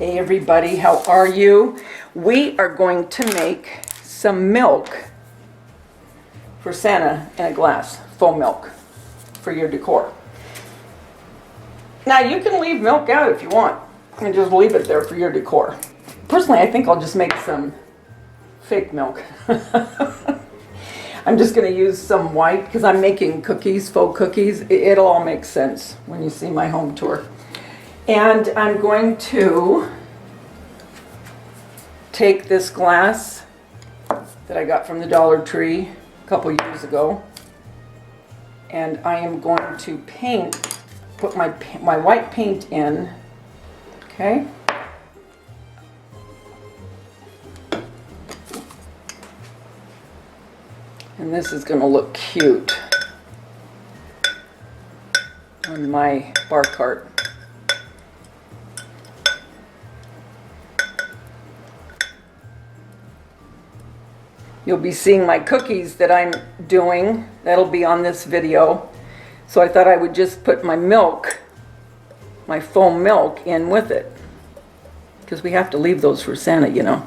Hey everybody, how are you? We are going to make some milk for Santa in a glass, faux milk for your decor. Now you can leave milk out if you want and just leave it there for your decor. Personally, I think I'll just make some fake milk. I'm just going to use some white because I'm making cookies, faux cookies. It'll all make sense when you see my home tour. And I'm going to take this glass that I got from the Dollar Tree a couple years ago, and I am going to put my white paint in, okay? And this is going to look cute on my bar cart. You'll be seeing my cookies that I'm doing. That'll be on this video. So I thought I would just put my milk, my faux milk, in with it. Because we have to leave those for Santa, you know.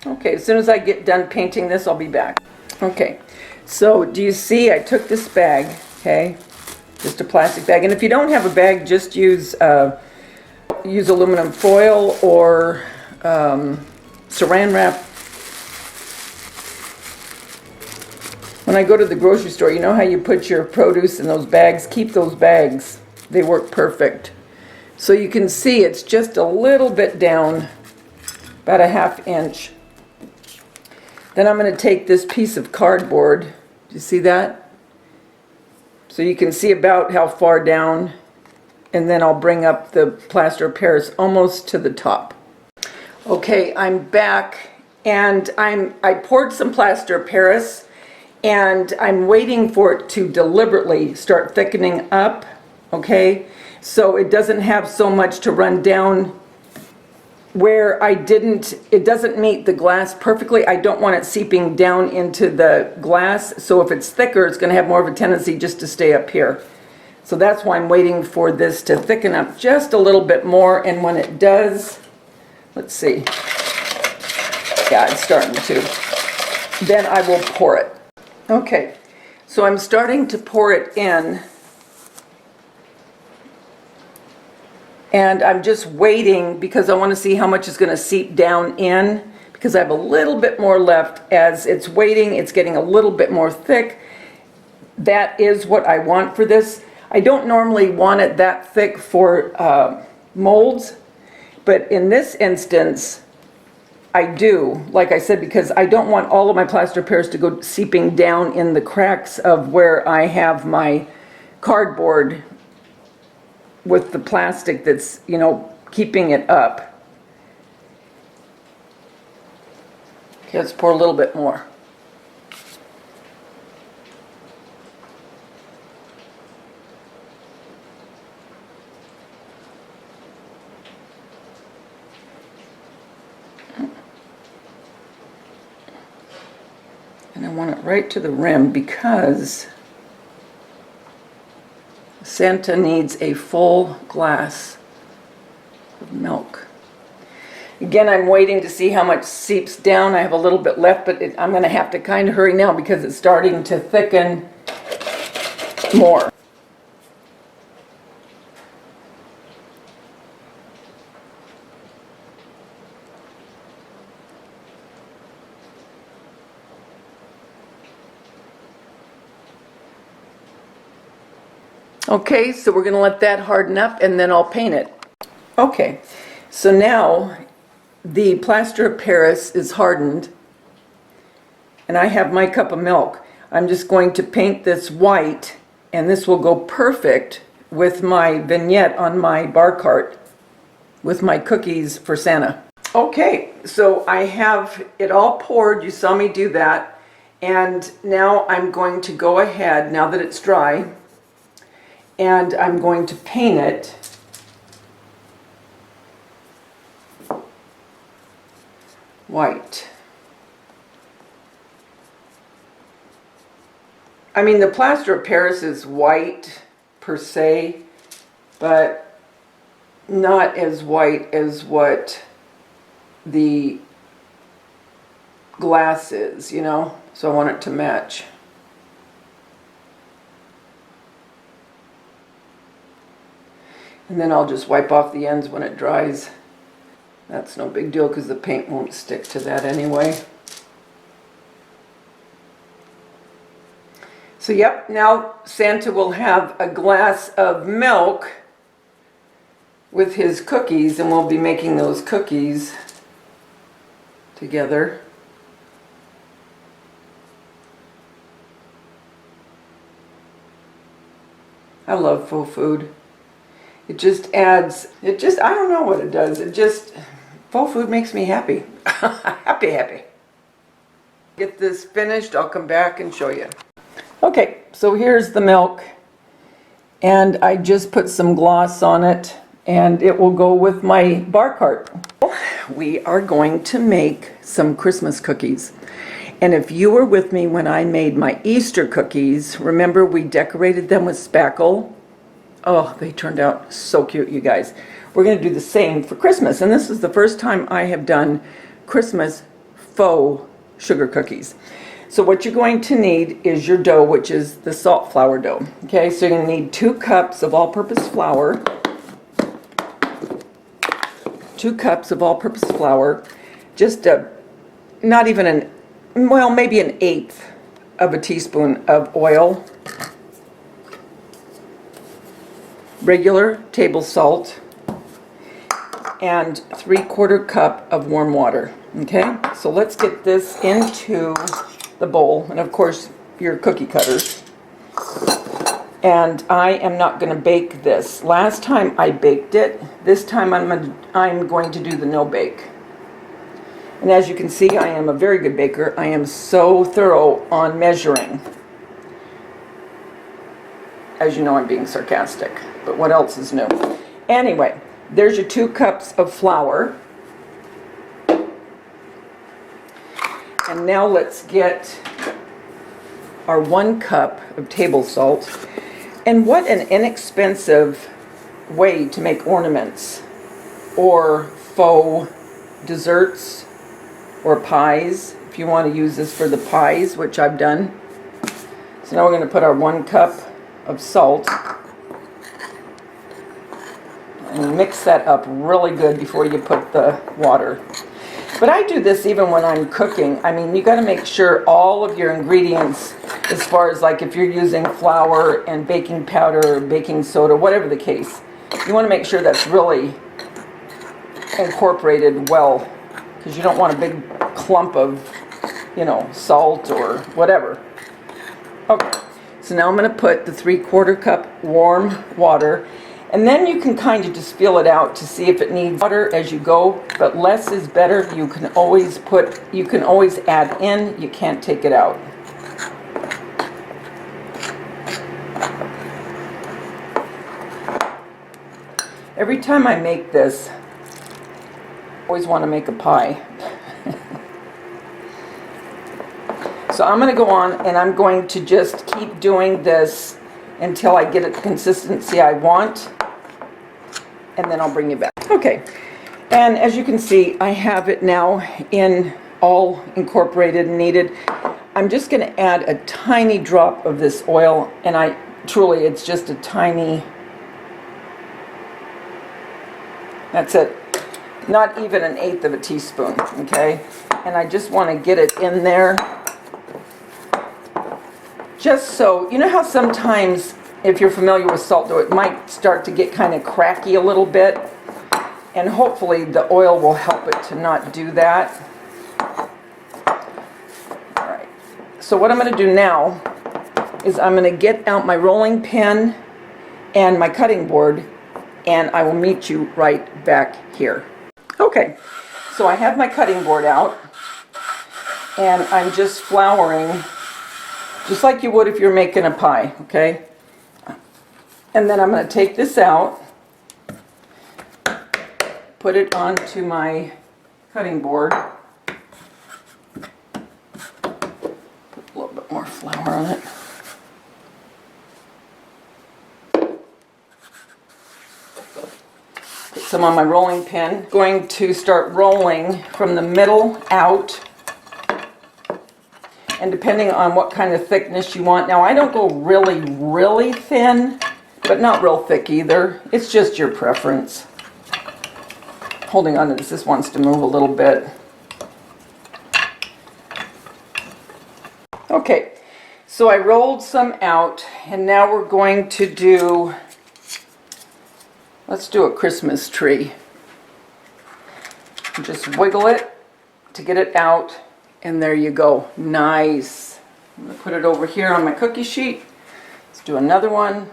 Okay, as soon as I get done painting this, I'll be back. Okay, so do you see I took this bag, okay? Just a plastic bag. And if you don't have a bag, just use aluminum foil or saran wrap. When I go to the grocery store, you know how you put your produce in those bags? Keep those bags. They work perfect. So you can see it's just a little bit down, about a ½ inch. Then I'm going to take this piece of cardboard. Do you see that? So you can see about how far down. And then I'll bring up the plaster of Paris almost to the top. Okay, I'm back, and I poured some plaster of Paris, and I'm waiting for it to deliberately start thickening up, okay? So it doesn't have so much to run down where it doesn't meet the glass perfectly. I don't want it seeping down into the glass, so if it's thicker, it's gonna have more of a tendency just to stay up here. So that's why I'm waiting for this to thicken up just a little bit more, and when it does, let's see. Yeah, it's starting to. Then I will pour it. Okay, so I'm starting to pour it in. And I'm just waiting because I want to see how much is going to seep down in, because I have a little bit more left. As it's waiting, it's getting a little bit more thick. That is what I want for this. I don't normally want it that thick for molds. But in this instance, I do, like I said, because I don't want all of my plaster of Paris to go seeping down in the cracks of where I have my cardboard with the plastic that's, you know, keeping it up. Okay, let's pour a little bit more. And I want it right to the rim because Santa needs a full glass of milk. Again, I'm waiting to see how much seeps down. I have a little bit left, but I'm going to have to kind of hurry now because it's starting to thicken more. Okay, so we're going to let that harden up and then I'll paint it. Okay, so now the plaster of Paris is hardened and I have my cup of milk. I'm just going to paint this white, and this will go perfect with my vignette on my bar cart with my cookies for Santa. Okay, so I have it all poured. You saw me do that. And now I'm going to go ahead, now that it's dry, and I'm going to paint it white. I mean, the plaster of Paris is white per se, but not as white as what the glass is, you know, so I want it to match. And then I'll just wipe off the ends when it dries. That's no big deal because the paint won't stick to that anyway. So yep, now Santa will have a glass of milk with his cookies, and we'll be making those cookies together. I love faux food. It just adds, I don't know what it does. Faux food makes me happy. Happy. Get this finished, I'll come back and show you. Okay, so here's the milk. And I just put some gloss on it, and it will go with my bar cart. We are going to make some Christmas cookies. And if you were with me when I made my Easter cookies, remember we decorated them with spackle? Oh, they turned out so cute, you guys. We're going to do the same for Christmas. And this is the first time I have done Christmas faux sugar cookies. So what you're going to need is your dough, which is the salt flour dough. Okay, so you're going to need 2 cups of all-purpose flour. 2 cups of all-purpose flour. Just not even maybe an 1/8 of a teaspoon of oil. Regular table salt, and 3/4 cup of warm water. Okay, so let's get this into the bowl, and of course your cookie cutters. And I am not going to bake this. Last time I baked it. This time I'm going to do the no bake. And as you can see, I am a very good baker. I am so thorough on measuring. As you know, I'm being sarcastic, but what else is new? Anyway, there's your 2 cups of flour. And now let's get our 1 cup of table salt. And what an inexpensive way to make ornaments or faux desserts or pies, if you want to use this for the pies, which I've done. So now we're going to put our 1 cup of salt and mix that up really good before you put the water. But I do this even when I'm cooking. I mean, you got to make sure all of your ingredients, as far as like if you're using flour and baking powder or baking soda, whatever the case, you want to make sure that's really incorporated well, because you don't want a big clump of, you know, salt or whatever. Okay. So now I'm going to put the 3/4 cup warm water, and then you can kind of just feel it out to see if it needs water as you go, but less is better. You can always add in, you can't take it out. Every time I make this, I always want to make a pie. So I'm going to go on and I'm going to just keep doing this until I get it the consistency I want, and then I'll bring you back. Okay, and as you can see, I have it now in all incorporated and kneaded. I'm just going to add a tiny drop of this oil, and it's just a tiny, that's it, not even an 1/8 of a teaspoon, okay? And I just want to get it in there. Just so, you know how sometimes, if you're familiar with salt dough, it might start to get kind of cracky a little bit, and hopefully the oil will help it to not do that. Alright, so what I'm going to do now is I'm going to get out my rolling pin and my cutting board, and I will meet you right back here. Okay, so I have my cutting board out, and I'm just flouring just like you would if you're making a pie, okay? And then I'm going to take this out, put it onto my cutting board, put a little bit more flour on it. Put some on my rolling pin. Going to start rolling from the middle out. And depending on what kind of thickness you want. Now I don't go really, really thin, but not real thick either. It's just your preference. Holding on to this, this wants to move a little bit. Okay, so I rolled some out, and now we're going to do, let's do a Christmas tree. Just wiggle it to get it out, and there you go. Nice. I'm going to put it over here on my cookie sheet. Let's do another one.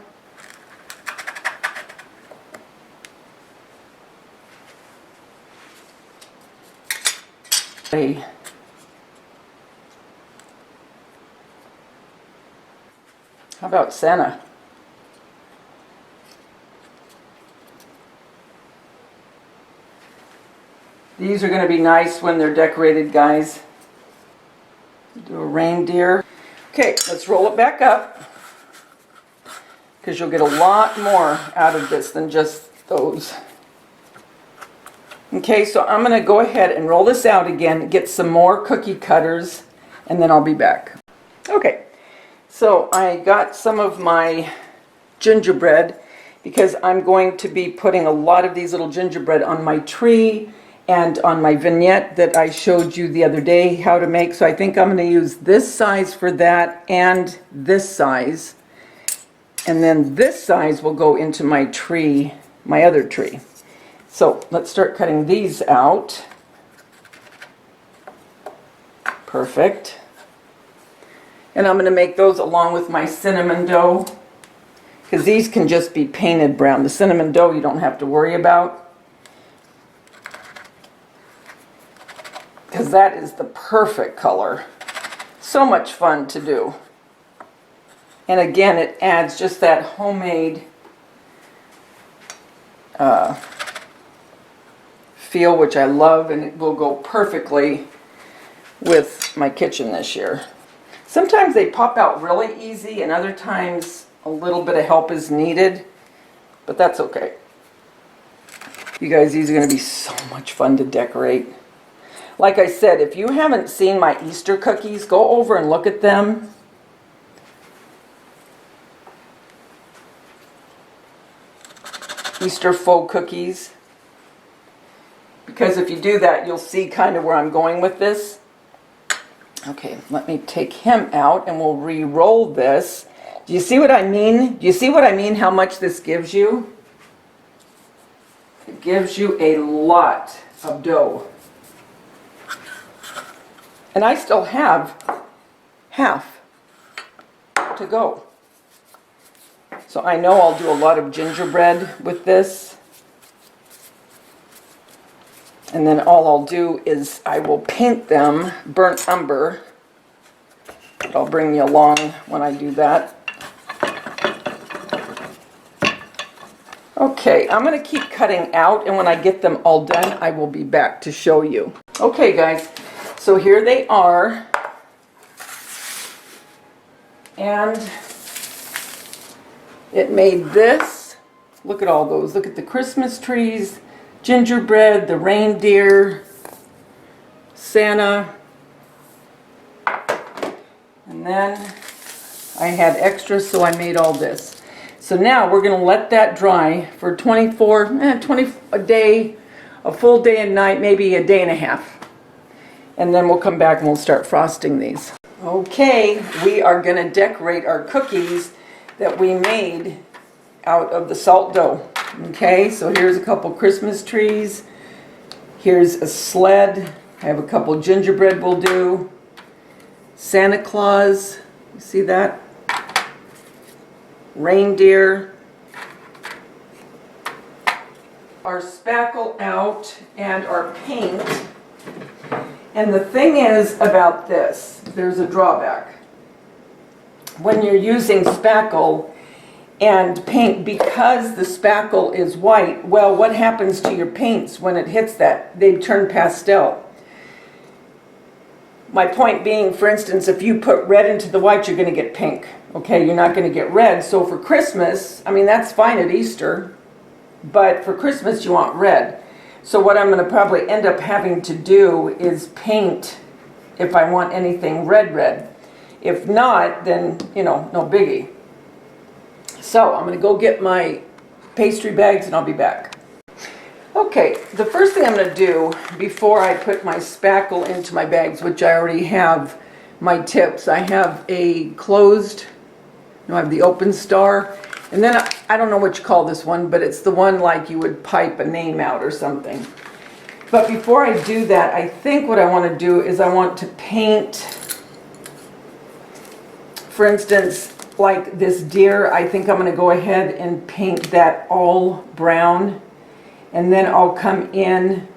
Okay. How about Santa? These are going to be nice when they're decorated, guys. Do a reindeer. Okay, let's roll it back up, because you'll get a lot more out of this than just those. Okay, so I'm going to go ahead and roll this out again, get some more cookie cutters, and then I'll be back. Okay, so I got some of my gingerbread, because I'm going to be putting a lot of these little gingerbread on my tree and on my vignette that I showed you the other day how to make. So I think I'm going to use this size for that and this size. And then this size will go into my tree, my other tree. So let's start cutting these out. Perfect. And I'm going to make those along with my cinnamon dough, because these can just be painted brown. The cinnamon dough you don't have to worry about, because that is the perfect color. So much fun to do. And again, it adds just that homemade feel, which I love, and it will go perfectly with my kitchen this year. Sometimes they pop out really easy, and other times a little bit of help is needed, but that's okay. You guys, these are going to be so much fun to decorate. Like I said, if you haven't seen my Easter cookies, go over and look at them. Easter faux cookies. Because if you do that, you'll see kind of where I'm going with this. Okay, let me take him out and we'll re-roll this. Do you see what I mean? Do you see what I mean, how much this gives you? It gives you a lot of dough. And I still have half to go. So I know I'll do a lot of gingerbread with this. And then all I'll do is I will paint them burnt umber. I'll bring you along when I do that. Okay, I'm going to keep cutting out, and when I get them all done, I will be back to show you. Okay, guys, so here they are. And it made this. Look at all those. Look at the Christmas trees, gingerbread, the reindeer, Santa. And then I had extra, so I made all this. So now we're going to let that dry for 20 a day, a full day and night, maybe a day and a half. And then we'll come back and we'll start frosting these. Okay, we are going to decorate our cookies that we made out of the salt dough. Okay, so here's a couple Christmas trees. Here's a sled. I have a couple gingerbread we'll do. Santa Claus, you see that? Reindeer. Our spackle out and our paint. And the thing is about this, there's a drawback. When you're using spackle and paint, because the spackle is white, well, what happens to your paints when it hits that? They turn pastel. My point being, for instance, if you put red into the white, you're going to get pink. Okay, you're not going to get red. So for Christmas, I mean, that's fine at Easter. but for Christmas you want red. So what I'm going to probably end up having to do is paint if I want anything red. If not, then, you know, no biggie. So I'm going to go get my pastry bags and I'll be back. Okay, the first thing I'm going to do before I put my spackle into my bags, which I already have my tips, I have a closed, no, I have the open star, and then I don't know what you call this one, but it's the one like you would pipe a name out or something. But before I do that, I think what I want to do is I want to paint, for instance, like this deer. I think I'm going to go ahead and paint that all brown, and then I'll come in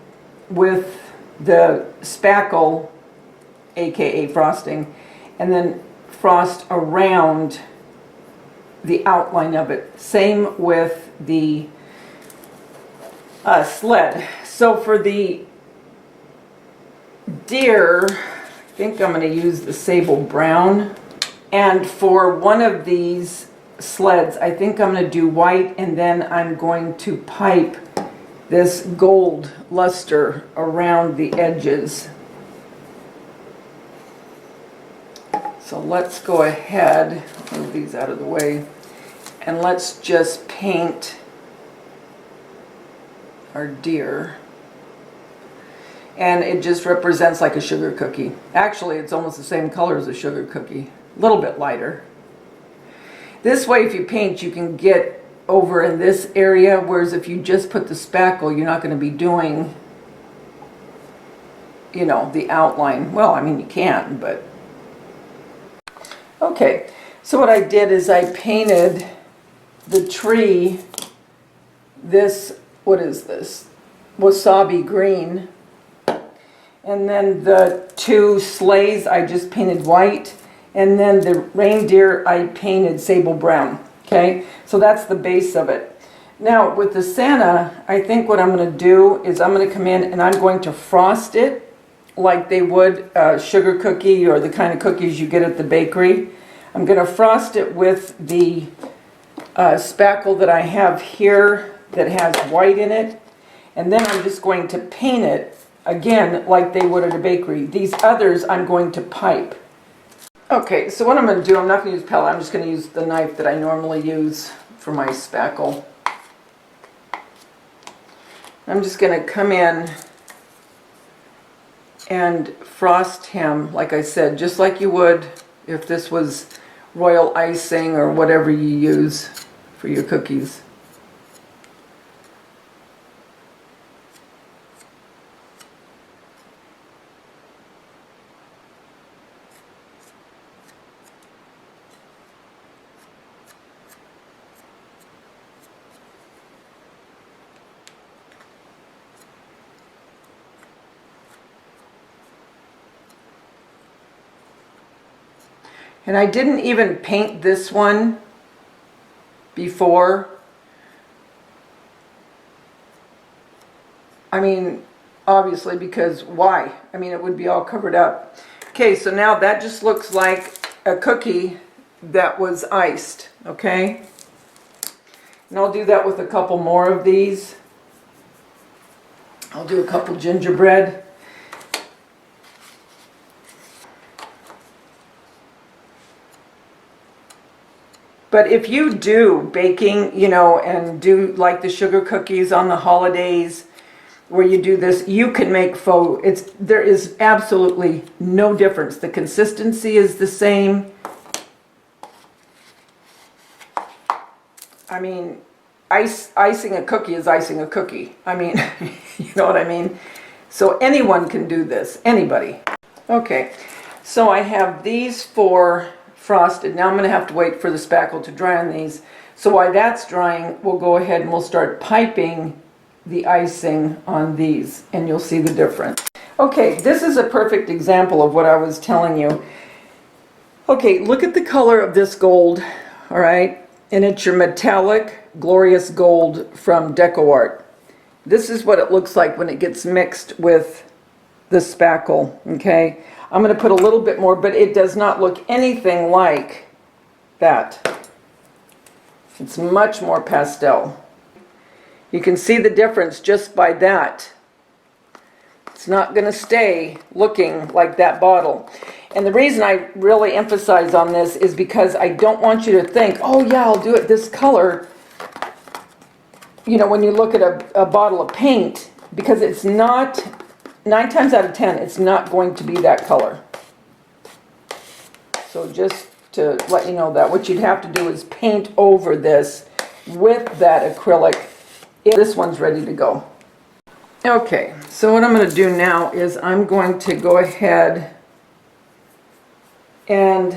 with the spackle, aka frosting, and then frost around the outline of it. Same with the sled. So for the deer, I think I'm going to use the sable brown. And for one of these sleds, I think I'm going to do white, and then I'm going to pipe this gold luster around the edges. So let's go ahead, move these out of the way, and let's just paint our deer. And it just represents like a sugar cookie. Actually, it's almost the same color as a sugar cookie, a little bit lighter. This way, if you paint, you can get over in this area, whereas if you just put the spackle, you're not going to be doing, you know, the outline. Well, I mean, you can, but... Okay, so what I did is I painted the tree this, what is this? Wasabi green. And then the two sleighs I just painted white. And then the reindeer I painted sable brown. Okay, so that's the base of it. Now with the Santa, I think what I'm going to do is I'm going to come in and I'm going to frost it like they would a sugar cookie or the kind of cookies you get at the bakery. I'm going to frost it with the spackle that I have here that has white in it. And then I'm just going to paint it again like they would at a bakery. These others I'm going to pipe. Okay, so what I'm going to do, I'm not going to use palette, I'm just going to use the knife that I normally use for my spackle. I'm just going to come in and frost him, like I said, just like you would if this was royal icing or whatever you use for your cookies. And I didn't even paint this one before. I mean, obviously, because why? I mean, it would be all covered up. Okay, so now that just looks like a cookie that was iced, okay? And I'll do that with a couple more of these. I'll do a couple gingerbread. But if you do baking, you know, and do like the sugar cookies on the holidays where you do this, you can make faux. There is absolutely no difference. The consistency is the same. I mean, icing a cookie is icing a cookie. I mean, you know what I mean? So anyone can do this, anybody. Okay, so I have these four frosted. Now I'm going to have to wait for the spackle to dry on these. So while that's drying, we'll go ahead and we'll start piping the icing on these, and you'll see the difference. Okay, this is a perfect example of what I was telling you. Okay, look at the color of this gold, all right? And it's your metallic, glorious gold from DecoArt. This is what it looks like when it gets mixed with the spackle, okay? I'm going to put a little bit more, but it does not look anything like that. It's much more pastel. You can see the difference just by that. It's not going to stay looking like that bottle. And the reason I really emphasize on this is because I don't want you to think, oh yeah, I'll do it this color, you know, when you look at a bottle of paint, because it's not, 9 times out of 10, it's not going to be that color. So just to let you know that, what you'd have to do is paint over this with that acrylic if this one's ready to go. Okay, so what I'm going to do now is I'm going to go ahead and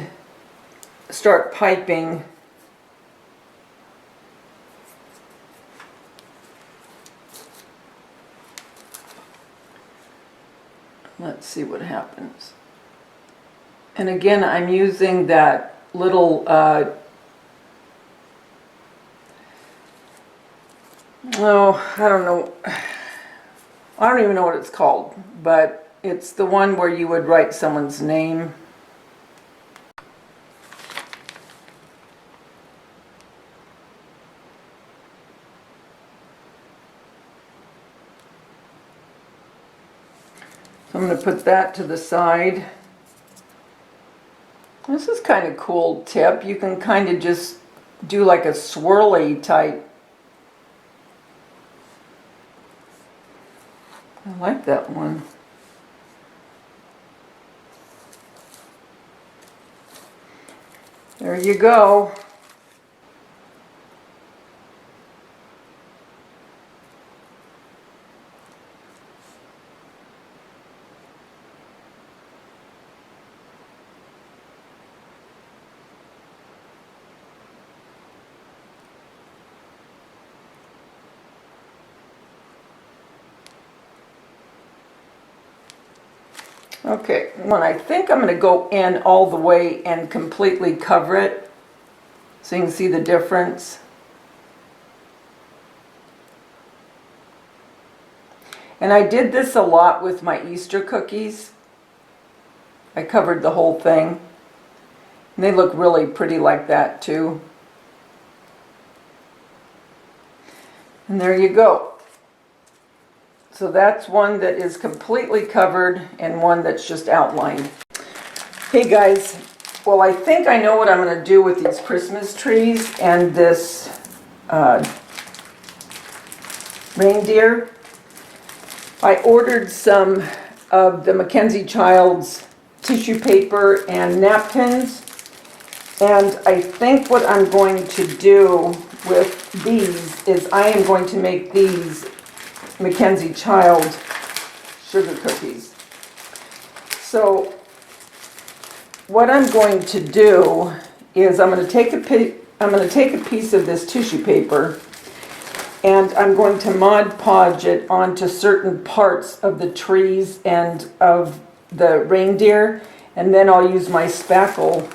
start piping Let's see what happens. And again, I'm using that little, oh, I don't know. I don't even know what it's called, but it's the one where you would write someone's name. So I'm going to put that to the side. This is kind of cool tip. You can kind of just do like a swirly type. I like that one. There you go. Okay, when I think I'm going to go in all the way and completely cover it so you can see the difference. And I did this a lot with my Easter cookies. I covered the whole thing. And they look really pretty like that too. And there you go. So that's one that is completely covered and one that's just outlined. Hey guys, well, I think I know what I'm going to do with these Christmas trees and this reindeer. I ordered some of the McKenzie Child's tissue paper and napkins, and I think what I'm going to do with these is I am going to make these McKenzie Child sugar cookies. So what I'm going to do is I'm going to take a piece of this tissue paper and I'm going to Mod Podge it onto certain parts of the trees and of the reindeer, and then I'll use my spackle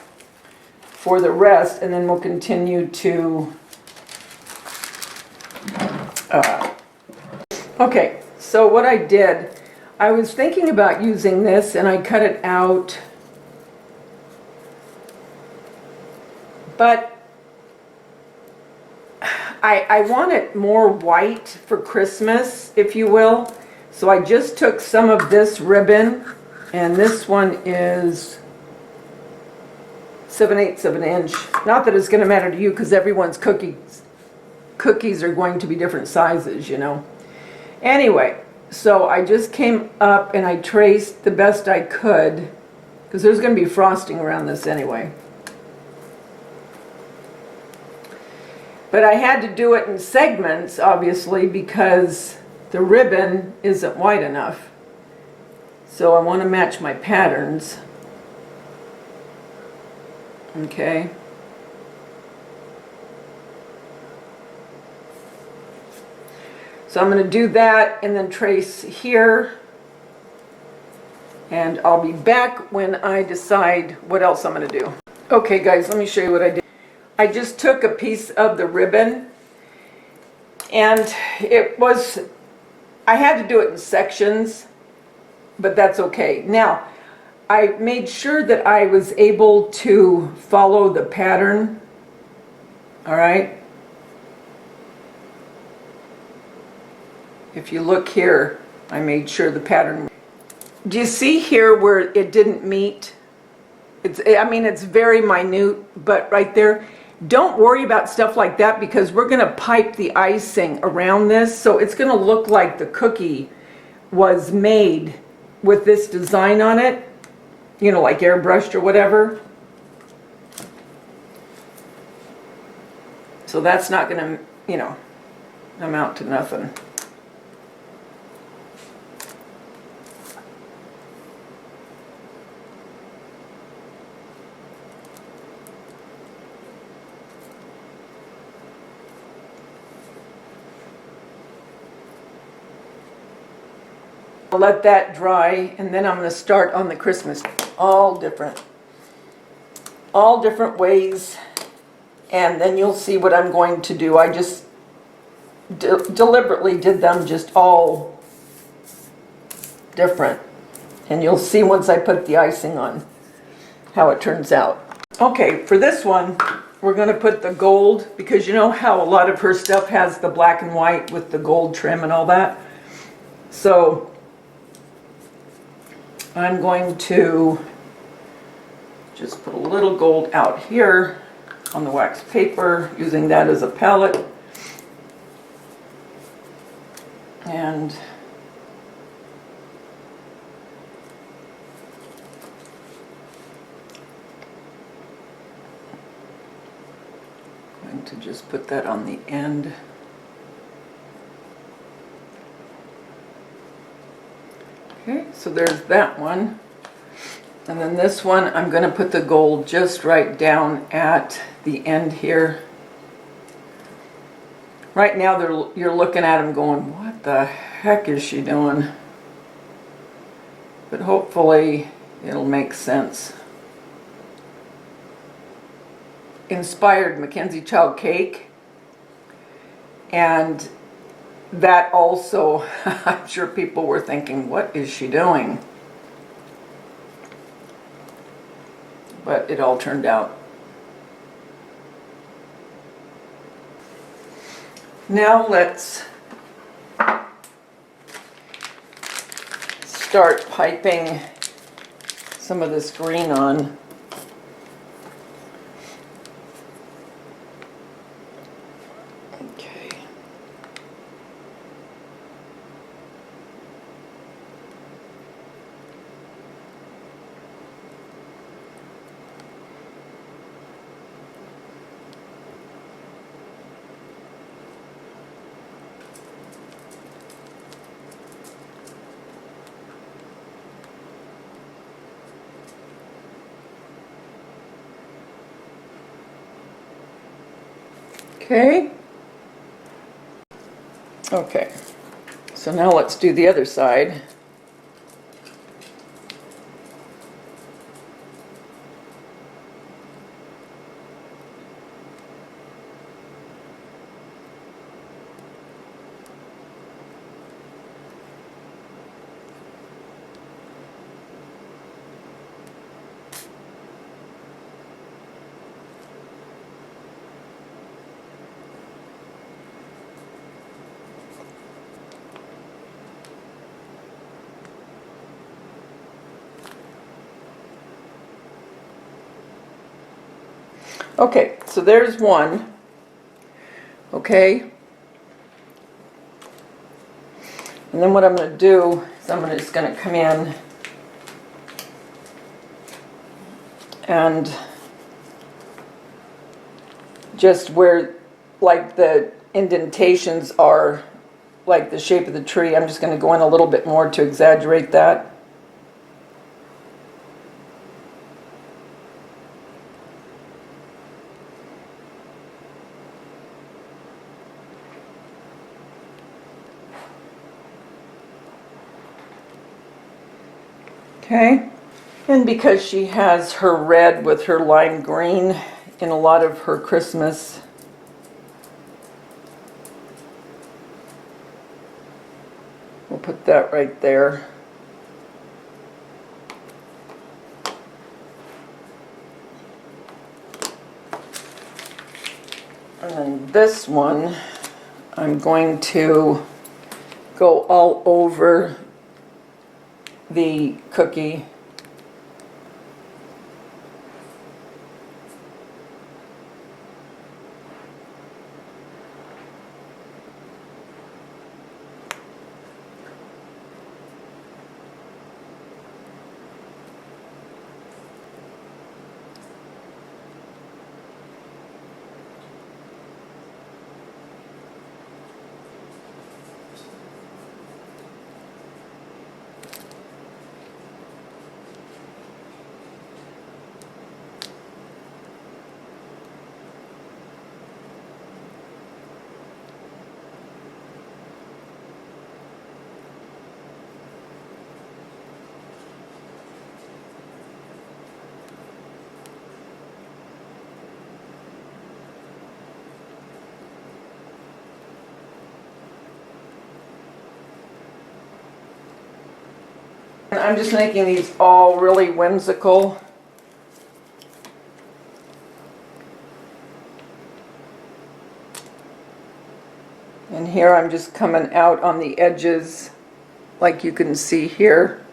for the rest, and then we'll continue to okay, so what I did, I was thinking about using this and I cut it out, but I want it more white for Christmas, if you will. So I just took some of this ribbon, and this one is 7/8 of an inch. Not that it's going to matter to you because everyone's cookies are going to be different sizes, you know. Anyway, so I just came up and I traced the best I could, because there's going to be frosting around this anyway. But I had to do it in segments, obviously, because the ribbon isn't wide enough. So I want to match my patterns. Okay. So I'm going to do that and then trace here, and I'll be back when I decide what else I'm going to do. Okay guys, let me show you what I did. I just took a piece of the ribbon, and I had to do it in sections, but that's okay. Now, I made sure that I was able to follow the pattern, all right? if you look here, I made sure the pattern. Do you see here where it didn't meet? I mean, it's very minute, but right there, don't worry about stuff like that because we're going to pipe the icing around this, so it's going to look like the cookie was made with this design on it, you know, like airbrushed or whatever. So that's not going to, you know, amount to nothing. I'll let that dry, and then I'm going to start on the Christmas. All different ways, and then you'll see what I'm going to do. I just deliberately did them just all different, and you'll see once I put the icing on how it turns out. Okay, for this one we're going to put the gold, because you know how a lot of her stuff has the black and white with the gold trim and all that. So I'm going to just put a little gold out here on the wax paper, using that as a palette. And I'm going to just put that on the end. Okay, so there's that one. And then this one, I'm going to put the gold just right down at the end here. Right now, you're looking at them going, what the heck is she doing? But hopefully, it'll make sense. Inspired McKenzie Child cake. And that also, I'm sure people were thinking, what is she doing? But it all turned out. Now let's start piping some of this green on. Okay. Okay. So now let's do the other side. Okay, so there's one. Okay. And then what I'm going to do is I'm just going to come in and just where like the indentations are like the shape of the tree, I'm just going to go in a little bit more to exaggerate that. Okay, and because she has her red with her lime green in a lot of her Christmas, we'll put that right there. And then this one, I'm going to go all over the cookie. I'm just making these all really whimsical. And here I'm just coming out on the edges, like you can see here.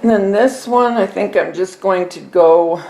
And then this one, I think I'm just going to go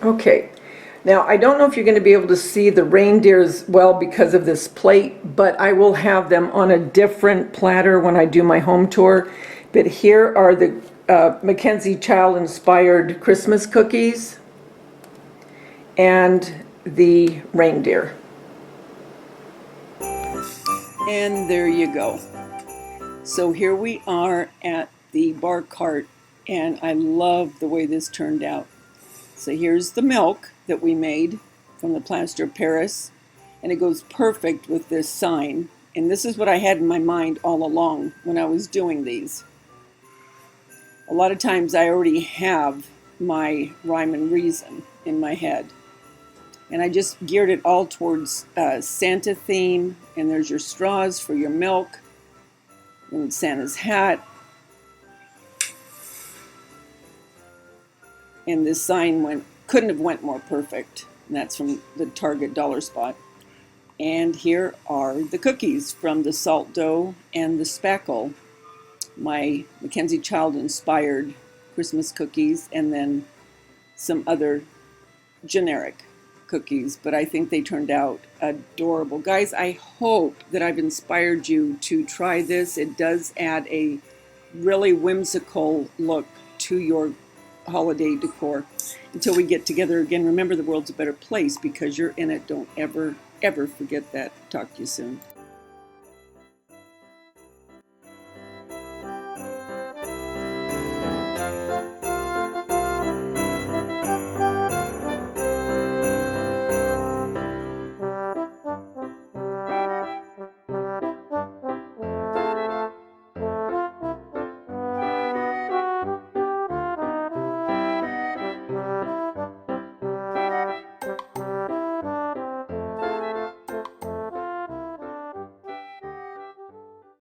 okay, now I don't know if you're going to be able to see the reindeers well because of this plate, but I will have them on a different platter when I do my home tour. But here are the McKenzie Child inspired Christmas cookies and the reindeer. And there you go. So here we are at the bar cart, and I love the way this turned out. So here's the milk that we made from the plaster of Paris, and it goes perfect with this sign. And this is what I had in my mind all along when I was doing these. A lot of times I already have my rhyme and reason in my head. And I just geared it all towards Santa theme, and there's your straws for your milk, and Santa's hat. And this sign couldn't have went more perfect. And that's from the Target dollar spot. And here are the cookies from the salt dough and the spackle. My McKenzie Child inspired Christmas cookies, and then some other generic cookies, but I think they turned out adorable. Guys, I hope that I've inspired you to try this. It does add a really whimsical look to your holiday decor. Until we get together again, remember the world's a better place because you're in it. Don't ever, ever forget that. Talk to you soon.